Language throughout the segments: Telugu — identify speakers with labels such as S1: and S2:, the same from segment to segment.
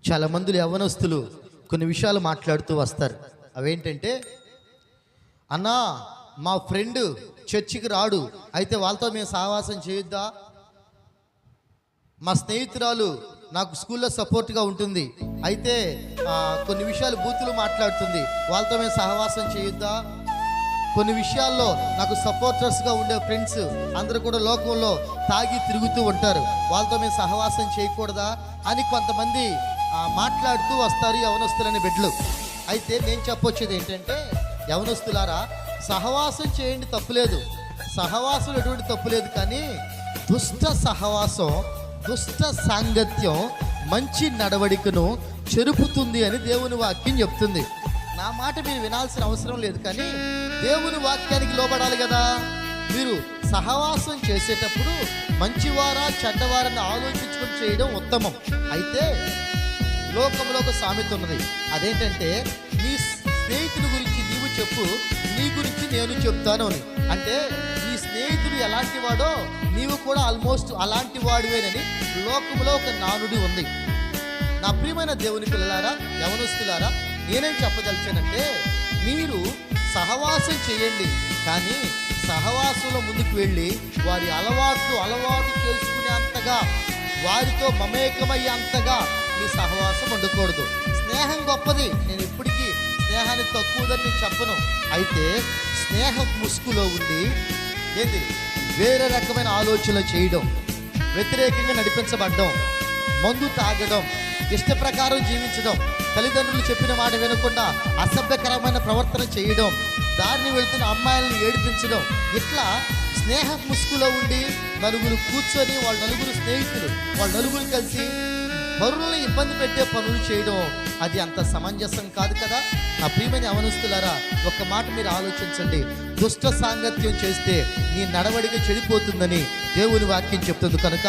S1: చాలామంది యవ్వనస్తులు కొన్ని విషయాలు మాట్లాడుతూ వస్తారు. అవేంటంటే, అన్నా మా ఫ్రెండ్ చర్చికి రాడు, అయితే వాళ్ళతో మేము సహవాసం చేయొద్దా? మా స్నేహితురాలు నాకు స్కూల్లో సపోర్ట్గా ఉంటుంది, అయితే కొన్ని విషయాలు బూతులు మాట్లాడుతుంది, వాళ్ళతో మేము సహవాసం చేయొద్దా? కొన్ని విషయాల్లో నాకు సపోర్టర్స్గా ఉండే ఫ్రెండ్స్ అందరూ కూడా లోకంలో తాగి తిరుగుతూ ఉంటారు, వాళ్ళతో మేము సహవాసం చేయకూడదా అని కొంతమంది మాట్లాడుతూ వస్తారు యవనస్తులని బిడ్డలు. అయితే నేను చెప్పొచ్చేది ఏంటంటే, యవనస్తులారా, సహవాసం చేయండి, తప్పులేదు, సహవాసం ఎటువంటి తప్పులేదు, కానీ దుష్ట సహవాసం, దుష్ట సాంగత్యం మంచి నడవడికను చెరుపుతుంది అని దేవుని వాక్యం చెప్తుంది. నా మాట మీరు వినాల్సిన అవసరం లేదు, కానీ దేవుని వాక్యానికి లోబడాలి కదా. మీరు సహవాసం చేసేటప్పుడు మంచివారా చెడ్డవారని ఆలోచించుకొని చేయడం ఉత్తమం. అయితే లోకంలో ఒక సామెత ఉన్నది, అదేంటంటే, నీ స్నేహితుని గురించి నీవు చెప్పు, నీ గురించి నేను చెప్తాను అని. అంటే నీ స్నేహితుడు ఎలాంటి వాడో నీవు కూడా ఆల్మోస్ట్ అలాంటి వాడివేనని లోకంలో ఒక నానుడి ఉంది. నా ప్రియమైన దేవుని పిల్లలారా, యవనస్తులారా, నేనేం చెప్పదలిచానంటే, మీరు సహవాసం చేయండి, కానీ సహవాసంలో ముందుకు వెళ్ళి వారి అలవాటు తెలుసుకునే అంతగా, వారితో మమేకమయ్యే అంతగా మీ సహవాసం ఉండకూడదు. స్నేహం గొప్పది, నేను ఎప్పటికీ స్నేహాన్ని తక్కువదని నేను చెప్పను. అయితే స్నేహం ముసుగులో ఉండి వేరే రకమైన ఆలోచనలు చేయడం, వ్యతిరేకంగా నడిపించబడ్డం, మందు తాగడం, ఇష్ట ప్రకారం జీవించడం, తల్లిదండ్రులు చెప్పిన మాట వినకుండా అసభ్యకరమైన ప్రవర్తన చేయడం, దారిని వెళ్తున్న అమ్మాయిలను ఏడిపించడం, ఇట్లా స్నేహ ముసుగులో ఉండి నలుగురు కూర్చొని, వాళ్ళ నలుగురు స్నేహితులు, వాళ్ళ నలుగురు కలిసి పరులను ఇబ్బంది పెట్టే పనులు చేయడం, అది అంత సమంజసం కాదు కదా. నా ప్రియమైన యవనస్తులారా, ఒక్క మాట మీరు ఆలోచించండి. దుష్ట సాంగత్యం చేస్తే నీ నడవడిక చెడిపోతుందని దేవుని వాక్యం చెప్తుంది. కనుక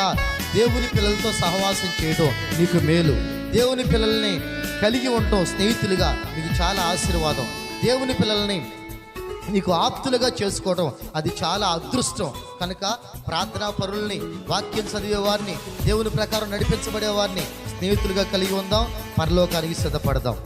S1: దేవుని పిల్లలతో సహవాసం చేయడం నీకు మేలు. దేవుని పిల్లల్ని కలిగి ఉండటం స్నేహితులుగా నీకు చాలా ఆశీర్వాదం. దేవుని పిల్లల్ని నీకు ఆప్తులుగా చేసుకోవడం అది చాలా అదృష్టం. కనుక ప్రార్థనా పరుల్ని, వాక్యం చదివేవారిని, దేవుని ప్రకారం నడిపించబడేవారిని స్నేహితులుగా కలిగి ఉందాం, పరలోకానికి సిద్ధపడదాం.